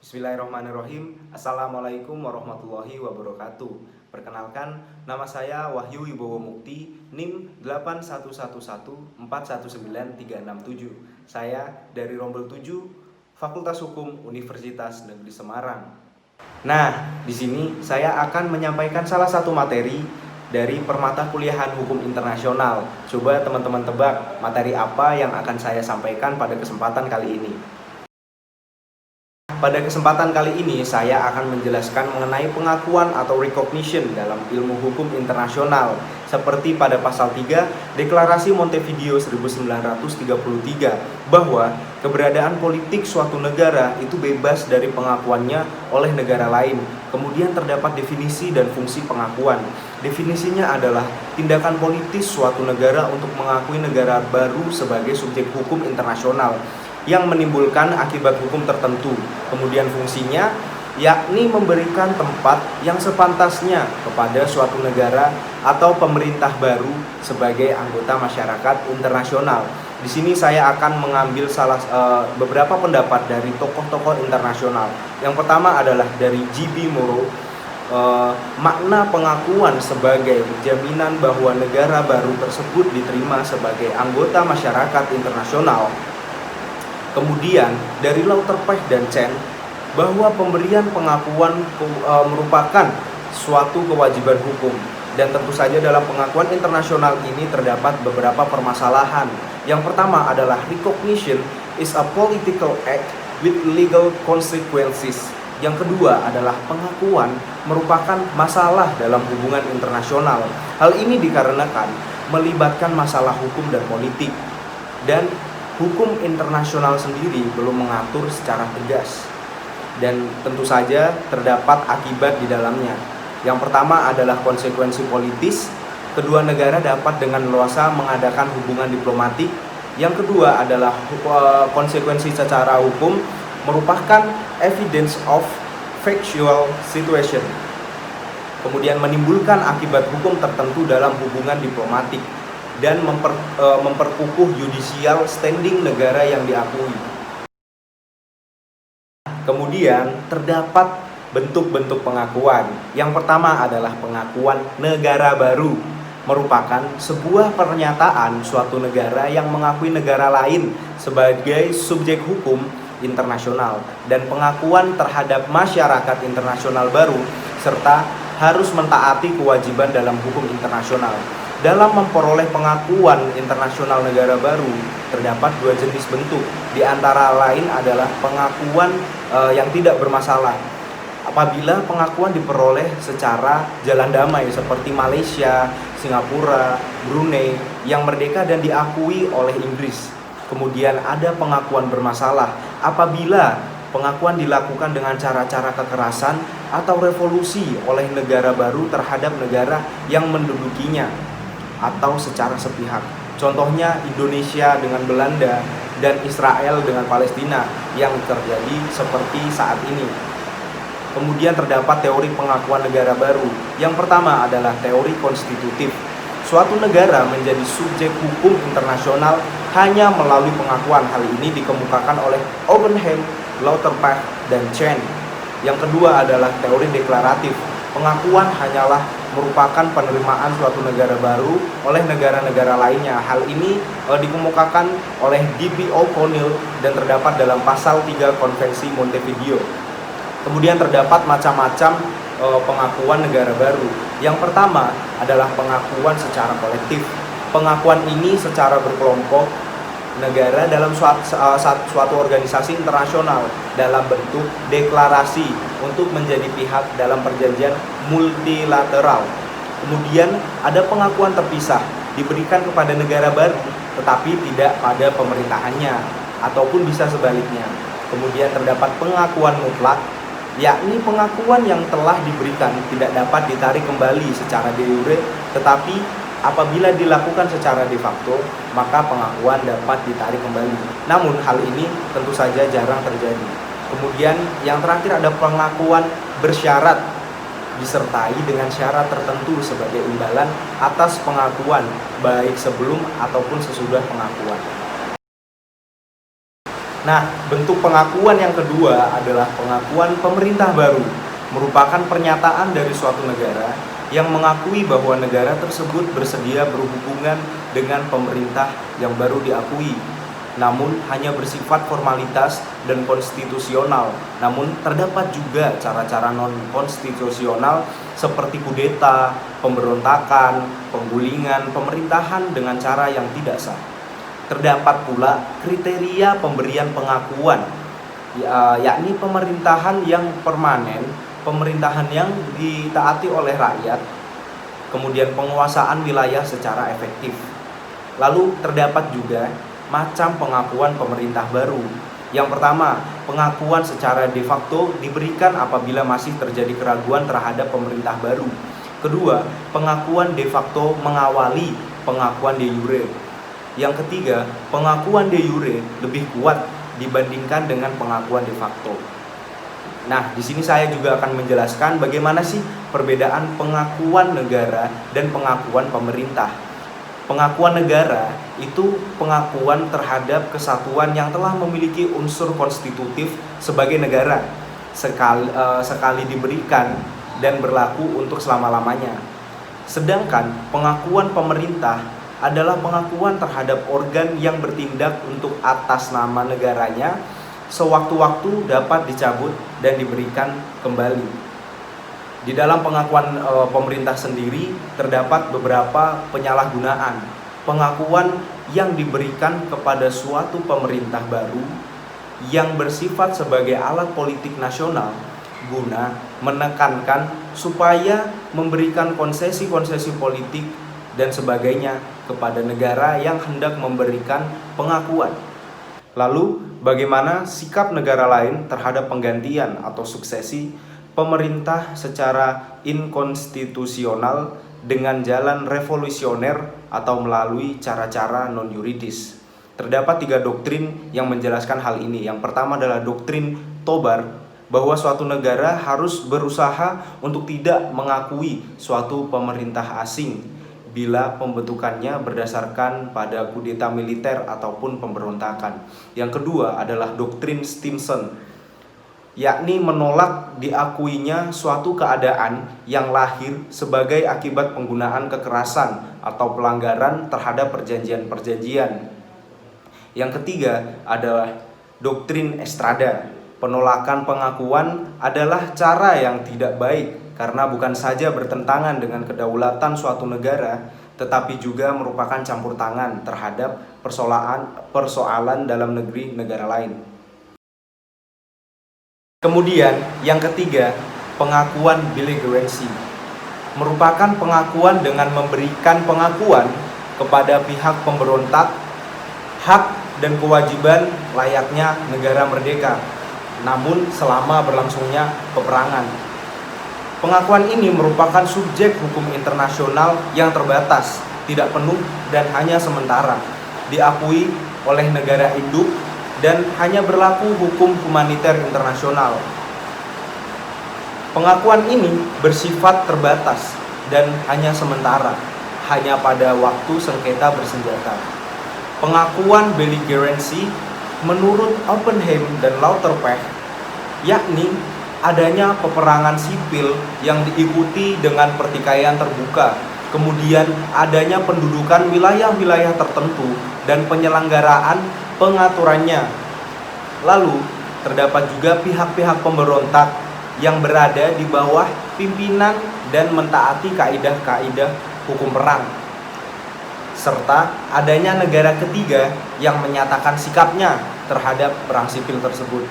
Bismillahirrahmanirrahim. Assalamualaikum warahmatullahi wabarakatuh. Perkenalkan, nama saya Wahyu Wibowo Mukti, NIM 811141937. Saya dari Rombel 7, Fakultas Hukum Universitas Negeri Semarang. Nah, di sini saya akan menyampaikan salah satu materi dari permata kuliahan hukum internasional. Coba teman-teman tebak materi apa yang akan saya sampaikan pada kesempatan kali ini. Pada kesempatan kali ini saya akan menjelaskan mengenai pengakuan atau recognition dalam ilmu hukum internasional seperti pada pasal 3 Deklarasi Montevideo 1933 bahwa keberadaan politik suatu negara itu bebas dari pengakuannya oleh negara lain. Kemudian terdapat definisi dan fungsi pengakuan. Definisinya adalah tindakan politis suatu negara untuk mengakui negara baru sebagai subjek hukum internasional yang menimbulkan akibat hukum tertentu. Kemudian fungsinya yakni memberikan tempat yang sepantasnya kepada suatu negara atau pemerintah baru sebagai anggota masyarakat internasional. Di sini saya akan mengambil beberapa pendapat dari tokoh-tokoh internasional. Yang pertama adalah dari G.B. Morrow. Makna pengakuan sebagai jaminan bahwa negara baru tersebut diterima sebagai anggota masyarakat internasional. Kemudian dari Lauterpacht dan Chen bahwa pemberian pengakuan merupakan suatu kewajiban hukum, dan tentu saja dalam pengakuan internasional ini terdapat beberapa permasalahan. Yang pertama adalah recognition is a political act with legal consequences. Yang kedua adalah pengakuan merupakan masalah dalam hubungan internasional. Hal ini dikarenakan melibatkan masalah hukum dan politik, dan hukum internasional sendiri belum mengatur secara tegas, dan tentu saja terdapat akibat di dalamnya. Yang pertama adalah konsekuensi politis. Kedua negara dapat dengan leluasa mengadakan hubungan diplomatik. Yang kedua adalah konsekuensi secara hukum merupakan evidence of factual situation. Kemudian menimbulkan akibat hukum tertentu dalam hubungan diplomatik dan memperkukuh judicial standing negara yang diakui. Kemudian terdapat bentuk-bentuk pengakuan. Yang pertama adalah pengakuan negara baru, merupakan sebuah pernyataan suatu negara yang mengakui negara lain sebagai subjek hukum internasional, dan pengakuan terhadap masyarakat internasional baru serta harus mentaati kewajiban dalam hukum internasional. Dalam memperoleh pengakuan internasional negara baru, terdapat dua jenis bentuk. Di antara lain adalah pengakuan yang tidak bermasalah. Apabila pengakuan diperoleh secara jalan damai seperti Malaysia, Singapura, Brunei yang merdeka dan diakui oleh Inggris. Kemudian ada pengakuan bermasalah apabila pengakuan dilakukan dengan cara-cara kekerasan atau revolusi oleh negara baru terhadap negara yang mendudukinya, atau secara sepihak. Contohnya Indonesia dengan Belanda dan Israel dengan Palestina yang terjadi seperti saat ini. Kemudian terdapat teori pengakuan negara baru. Yang pertama adalah teori konstitutif. Suatu negara menjadi subjek hukum internasional hanya melalui pengakuan. Hal ini dikemukakan oleh Oppenheim, Lauterpacht, dan Chen. Yang kedua adalah teori deklaratif. Pengakuan hanyalah merupakan penerimaan suatu negara baru oleh negara-negara lainnya. Hal ini dikemukakan oleh D.B. O'Connell dan terdapat dalam pasal 3 Konvensi Montevideo. Kemudian terdapat macam-macam pengakuan negara baru. Yang pertama adalah pengakuan secara kolektif. Pengakuan ini secara berkelompok negara dalam suatu organisasi internasional dalam bentuk deklarasi untuk menjadi pihak dalam perjanjian multilateral. Kemudian ada pengakuan terpisah diberikan kepada negara baru tetapi tidak pada pemerintahannya, ataupun bisa sebaliknya. Kemudian terdapat pengakuan mutlak, yakni pengakuan yang telah diberikan tidak dapat ditarik kembali secara de jure, tetapi apabila dilakukan secara de facto, maka pengakuan dapat ditarik kembali. Namun hal ini tentu saja jarang terjadi. Kemudian yang terakhir ada pengakuan bersyarat. disertai dengan syarat tertentu sebagai imbalan atas pengakuan, baik sebelum ataupun sesudah pengakuan. Nah, bentuk pengakuan yang kedua adalah pengakuan pemerintah baru, merupakan pernyataan dari suatu negara yang mengakui bahwa negara tersebut bersedia berhubungan dengan pemerintah yang baru diakui, namun hanya bersifat formalitas dan konstitusional. Namun terdapat juga cara-cara non-konstitusional seperti kudeta, pemberontakan, penggulingan pemerintahan dengan cara yang tidak sah. Terdapat pula kriteria pemberian pengakuan, yakni pemerintahan yang permanen, pemerintahan yang ditaati oleh rakyat, kemudian penguasaan wilayah secara efektif. Lalu terdapat juga macam pengakuan pemerintah baru. Yang pertama, pengakuan secara de facto diberikan apabila masih terjadi keraguan terhadap pemerintah baru. Kedua, pengakuan de facto mengawali pengakuan de jure. Yang ketiga, pengakuan de jure lebih kuat dibandingkan dengan pengakuan de facto. Nah, di sini saya juga akan menjelaskan bagaimana sih perbedaan pengakuan negara dan pengakuan pemerintah. Pengakuan negara itu pengakuan terhadap kesatuan yang telah memiliki unsur konstitutif sebagai negara, sekali diberikan dan berlaku untuk selama-lamanya. Sedangkan pengakuan pemerintah adalah pengakuan terhadap organ yang bertindak untuk atas nama negaranya, sewaktu-waktu dapat dicabut dan diberikan kembali. Di dalam pengakuan pemerintah sendiri terdapat beberapa penyalahgunaan. Pengakuan yang diberikan kepada suatu pemerintah baru yang bersifat sebagai alat politik nasional guna menekankan supaya memberikan konsesi-konsesi politik dan sebagainya kepada negara yang hendak memberikan pengakuan. Lalu, bagaimana sikap negara lain terhadap penggantian atau suksesi pemerintah secara inkonstitusional dengan jalan revolusioner atau melalui cara-cara non-yuridis? Terdapat 3 doktrin yang menjelaskan hal ini. Yang pertama adalah doktrin Tobar, bahwa suatu negara harus berusaha untuk tidak mengakui suatu pemerintah asing bila pembentukannya berdasarkan pada kudeta militer ataupun pemberontakan. Yang kedua adalah doktrin Stimson, yakni menolak diakuinya suatu keadaan yang lahir sebagai akibat penggunaan kekerasan atau pelanggaran terhadap perjanjian-perjanjian. Yang ketiga adalah doktrin Estrada. Penolakan pengakuan adalah cara yang tidak baik karena bukan saja bertentangan dengan kedaulatan suatu negara, tetapi juga merupakan campur tangan terhadap persoalan dalam negeri negara lain. Kemudian yang ketiga, pengakuan belligerency, merupakan pengakuan dengan memberikan pengakuan kepada pihak pemberontak hak dan kewajiban layaknya negara merdeka, namun selama berlangsungnya peperangan. Pengakuan ini merupakan subjek hukum internasional yang terbatas, tidak penuh dan hanya sementara, diakui oleh negara induk dan hanya berlaku hukum humaniter internasional. Pengakuan ini bersifat terbatas dan hanya sementara, hanya pada waktu sengketa bersenjata. Pengakuan belligerency menurut Oppenheim dan Lauterpacht, yakni adanya peperangan sipil yang diikuti dengan pertikaian terbuka, kemudian adanya pendudukan wilayah-wilayah tertentu dan penyelenggaraan pengaturannya. Lalu terdapat juga pihak-pihak pemberontak yang berada di bawah pimpinan dan mentaati kaidah-kaidah hukum perang, serta adanya negara ketiga yang menyatakan sikapnya terhadap perang sipil tersebut.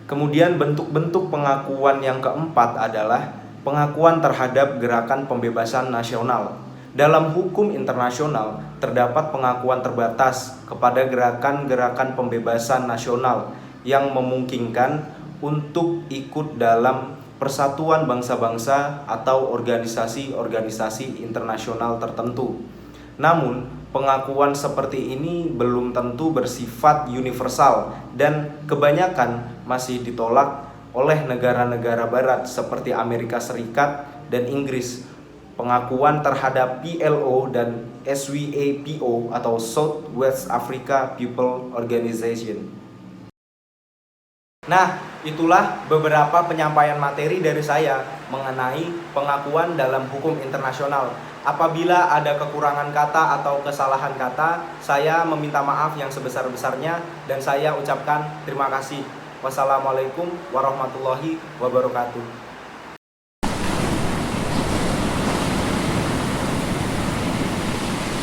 Kemudian bentuk-bentuk pengakuan yang keempat adalah pengakuan terhadap gerakan pembebasan nasional. Dalam hukum internasional terdapat pengakuan terbatas kepada gerakan-gerakan pembebasan nasional yang memungkinkan untuk ikut dalam persatuan bangsa-bangsa atau organisasi-organisasi internasional tertentu. Namun, pengakuan seperti ini belum tentu bersifat universal dan kebanyakan masih ditolak oleh negara-negara barat seperti Amerika Serikat dan Inggris. Pengakuan terhadap PLO dan SWAPO atau South West Africa People Organization. Nah, itulah beberapa penyampaian materi dari saya mengenai pengakuan dalam hukum internasional. Apabila ada kekurangan kata atau kesalahan kata, saya meminta maaf yang sebesar-besarnya dan saya ucapkan terima kasih. Wassalamualaikum warahmatullahi wabarakatuh.